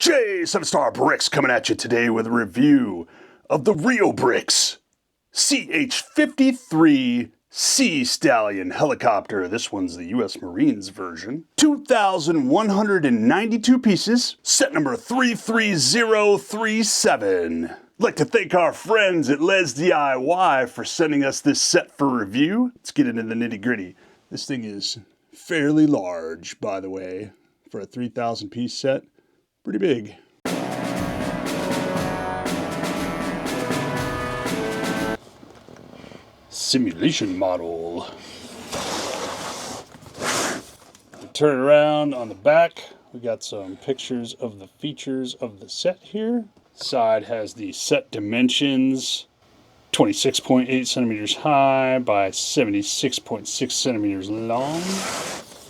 Jay 7-Star Bricks coming at you today with a review of the Reobrix CH-53 Sea Stallion helicopter. This one's the U.S. Marines version. 2,192 pieces, set number 33037. I'd like to thank our friends at LesDIY for sending us this set for review. Let's get into the nitty-gritty. This thing is fairly large, by the way, for a 3,000 piece set. Pretty big. Simulation model. Turn it around on the back. We got some pictures of the features of the set here. Side has the set dimensions. 26.8 centimeters high by 76.6 centimeters long.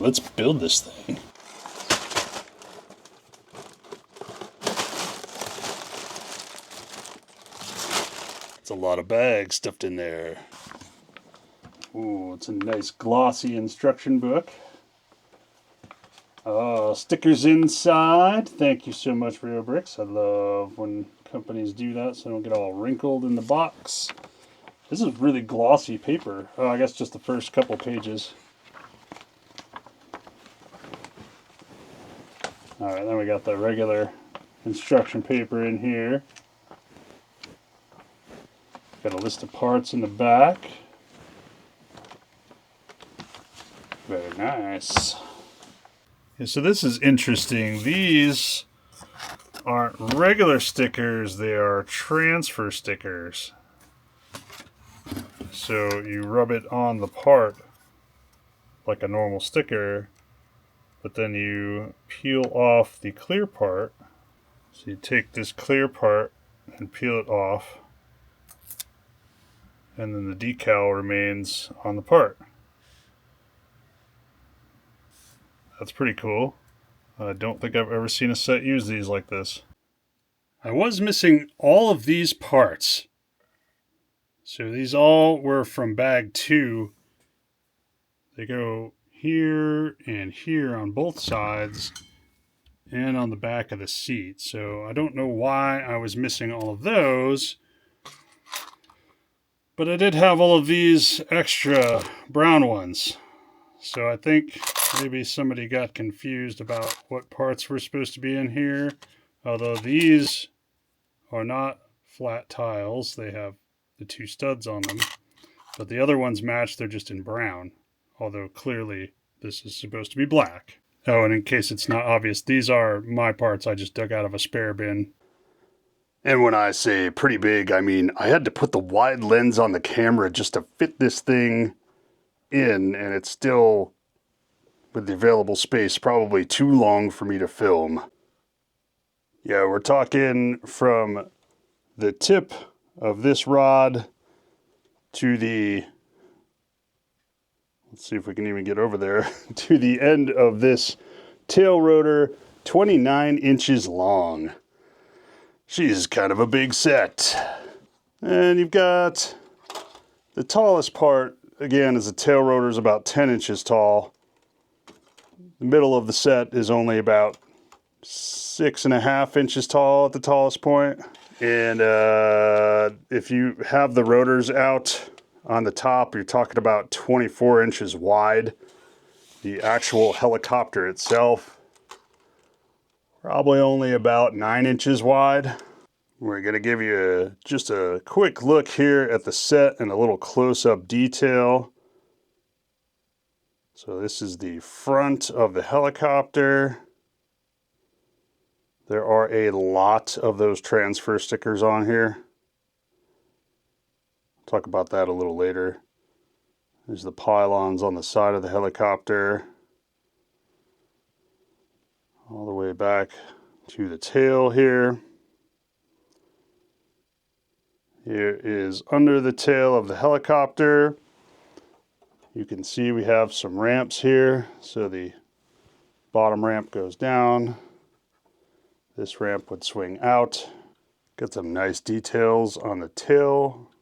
Let's build this thing. It's a lot of bags stuffed in there. Ooh, it's a nice glossy instruction book. Oh, stickers inside. Thank you so much, Reobrix. I love when companies do that so I don't get all wrinkled in the box. This is really glossy paper. Oh, I guess just the first couple pages. Alright, then we got the regular instruction paper in here. Got a list of parts in the back. Very nice. Yeah, so this is interesting. These aren't regular stickers, they are transfer stickers. So you rub it on the part like a normal sticker, but then you peel off the clear part. So you take this clear part and peel it off, and then the decal remains on the part. That's pretty cool. I don't think I've ever seen a set use these like this. I was missing all of these parts. So these all were from bag 2. They go here and here on both sides and on the back of the seat. So I don't know why I was missing all of those. But I did have all of these extra brown ones. So I think maybe somebody got confused about what parts were supposed to be in here. Although these are not flat tiles. They have the 2 studs on them. But the other ones match, they're just in brown. Although clearly this is supposed to be black. Oh, and in case it's not obvious, these are my parts I just dug out of a spare bin. And when I say pretty big, I mean I had to put the wide lens on the camera just to fit this thing in, and it's still, with the available space, probably too long for me to film. Yeah, we're talking from the tip of this rod to the, let's see if we can even get over there, to the end of this tail rotor, 29 inches long. She's kind of a big set. And you've got the tallest part, again, is the tail rotor is about 10 inches tall. The middle of the set is only about 6.5 inches tall at the tallest point. And if you have the rotors out on the top, you're talking about 24 inches wide. The actual helicopter itself, probably only about 9 inches wide. We're going to give you just a quick look here at the set and a little close-up detail. So this is the front of the helicopter. There are a lot of those transfer stickers on here. I'll talk about that a little later. There's the pylons on the side of the helicopter. All the way back to the tail here. Here is under the tail of the helicopter. You can see we have some ramps here. So the bottom ramp goes down. This ramp would swing out. Got some nice details on the tail.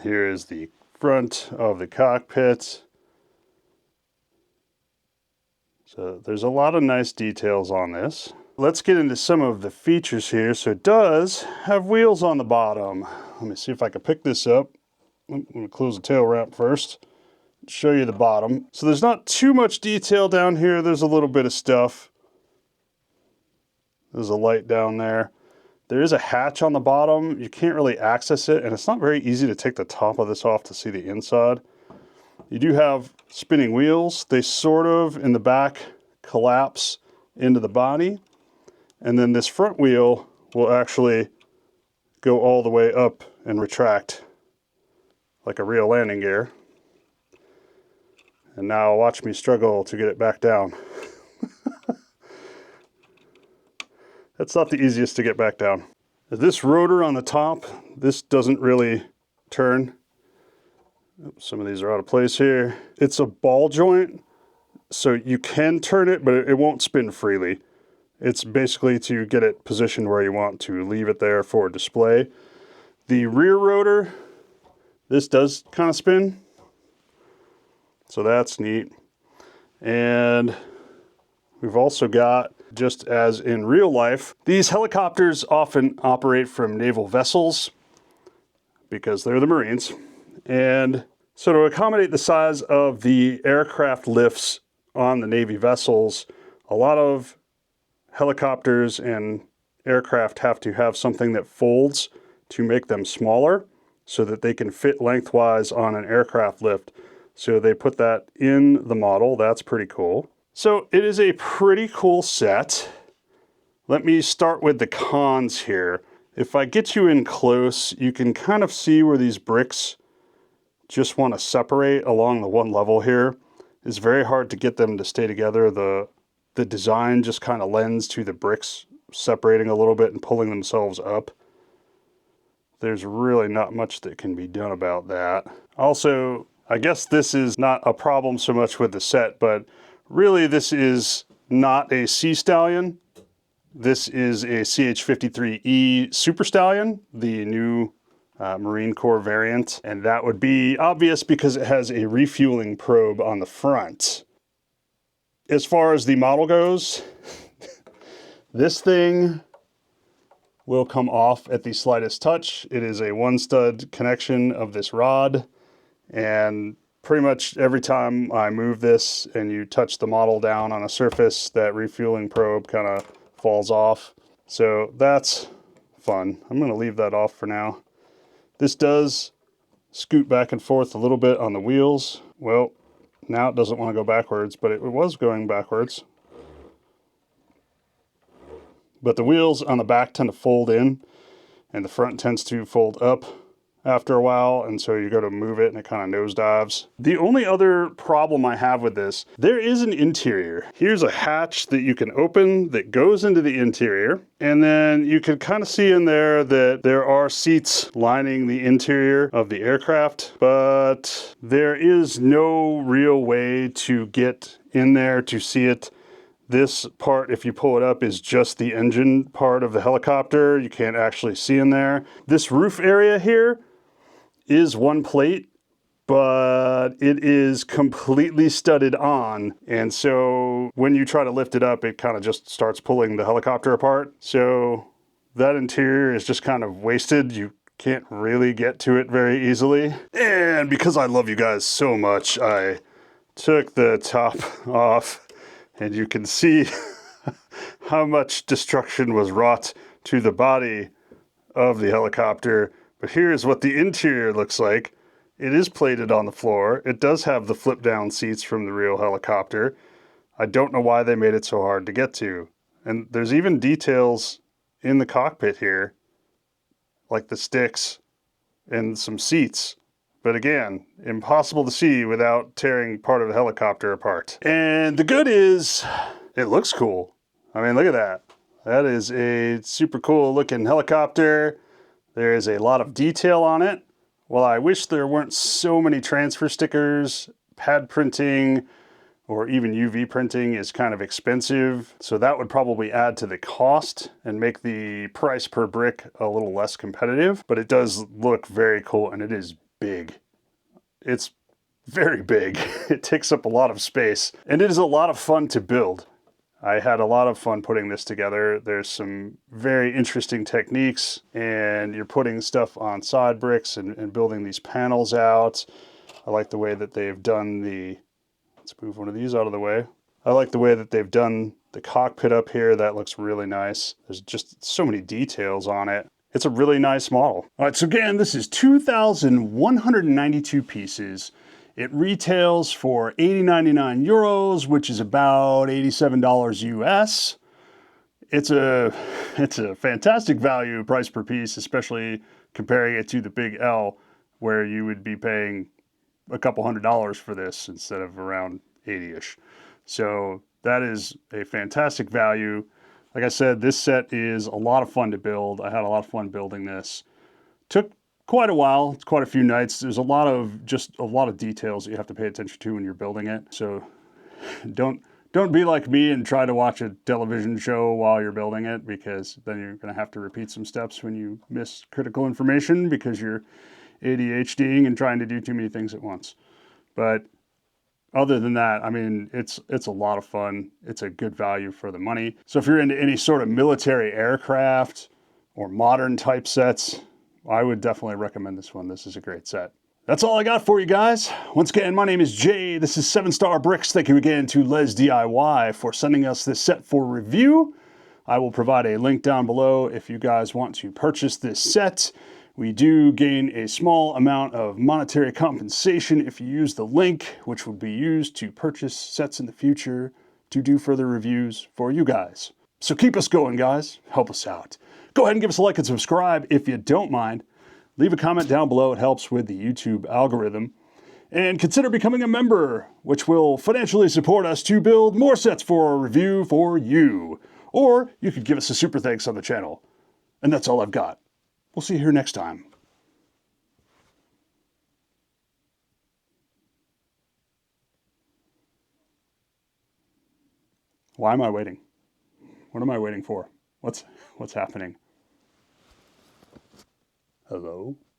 Here is the front of the cockpit. So there's a lot of nice details on this. Let's get into some of the features here. So it does have wheels on the bottom. Let me see if I can pick this up. I'm going to close the tail wrap first. Show you the bottom. So there's not too much detail down here. There's a little bit of stuff. There's a light down there. There is a hatch on the bottom. You can't really access it, and it's not very easy to take the top of this off to see the inside. You do have spinning wheels. They sort of, in the back, collapse into the body. And then this front wheel will actually go all the way up and retract like a real landing gear. And now watch me struggle to get it back down. That's not the easiest to get back down. This rotor on the top, this doesn't really turn. Some of these are out of place here. It's a ball joint, so you can turn it, but it won't spin freely. It's basically to get it positioned where you want to leave it there for display. The rear rotor, this does kind of spin, so that's neat. And we've also got, just as in real life, these helicopters often operate from naval vessels because they're the Marines. And so to accommodate the size of the aircraft lifts on the Navy vessels, a lot of helicopters and aircraft have to have something that folds to make them smaller so that they can fit lengthwise on an aircraft lift. So they put that in the model. That's pretty cool. So it is a pretty cool set. Let me start with the cons here. If I get you in close, you can kind of see where these bricks just want to separate along the one level here. It's very hard to get them to stay together. The design just kind of lends to the bricks separating a little bit and pulling themselves up. There's really not much that can be done about that. Also, I guess this is not a problem so much with the set, but really this is not a Sea Stallion. This is a CH-53 Super Stallion, the new Marine Corps variant. And that would be obvious because it has a refueling probe on the front. As far as the model goes, this thing will come off at the slightest touch. It is a one stud connection of this rod, and pretty much every time I move this and you touch the model down on a surface, that refueling probe kind of falls off. So that's fun. I'm going to leave that off for now. This does scoot back and forth a little bit on the wheels. Well, now it doesn't want to go backwards, but it was going backwards. But the wheels on the back tend to fold in, and the front tends to fold up after a while, and so you go to move it and it kind of nosedives. The only other problem I have with this, there is an interior. Here's a hatch that you can open that goes into the interior, and then you can kind of see in there that there are seats lining the interior of the aircraft, but there is no real way to get in there to see it. This part, if you pull it up, is just the engine part of the helicopter. You can't actually see in there. This roof area here is one plate, but it is completely studded on. And so when you try to lift it up, it kind of just starts pulling the helicopter apart. So that interior is just kind of wasted. You can't really get to it very easily. And because I love you guys so much, I took the top off. And you can see how much destruction was wrought to the body of the helicopter. But here's what the interior looks like. It is plated on the floor. It does have the flip down seats from the real helicopter. I don't know why they made it so hard to get to. And there's even details in the cockpit here, like the sticks and some seats. But again, impossible to see without tearing part of the helicopter apart. And the good is, it looks cool. I mean, look at that. That is a super cool looking helicopter. There is a lot of detail on it. Well, I wish there weren't so many transfer stickers. Pad printing or even UV printing is kind of expensive. So that would probably add to the cost and make the price per brick a little less competitive. But it does look very cool, and it is big. It's very big. It takes up a lot of space, and it is a lot of fun to build. I had a lot of fun putting this together. There's some very interesting techniques, and you're putting stuff on side bricks and building these panels out. I like the way that they've done the, let's move one of these out of the way. I like the way that they've done the cockpit up here. That looks really nice. There's just so many details on it. It's a really nice model. All right, so again, this is 2,192 pieces. It retails for 80.99 euros, which is about $87 US. It's a fantastic value price per piece, especially comparing it to the Big L, where you would be paying a couple $100s for this instead of around 80-ish. So that is a fantastic value. Like I said, this set is a lot of fun to build. I had a lot of fun building this. Took quite a while. It's quite a few nights. There's a lot of details that you have to pay attention to when you're building it. So don't be like me and try to watch a television show while you're building it, because then you're going to have to repeat some steps when you miss critical information because you're ADHDing and trying to do too many things at once. But other than that, I mean, it's a lot of fun. It's a good value for the money. So if you're into any sort of military aircraft or modern type sets, I would definitely recommend this one. This is a great set. That's all I got for you guys. Once again, my name is Jay. This is 7 Star Bricks. Thank you again to LesDIY for sending us this set for review. I will provide a link down below if you guys want to purchase this set. We do gain a small amount of monetary compensation if you use the link, which will be used to purchase sets in the future to do further reviews for you guys. So keep us going, guys. Help us out. Go ahead and give us a like and subscribe if you don't mind. Leave a comment down below. It helps with the YouTube algorithm. And consider becoming a member, which will financially support us to build more sets for a review for you. Or you could give us a super thanks on the channel. And that's all I've got. We'll see you here next time. Why am I waiting? What am I waiting for? What's happening? Hello?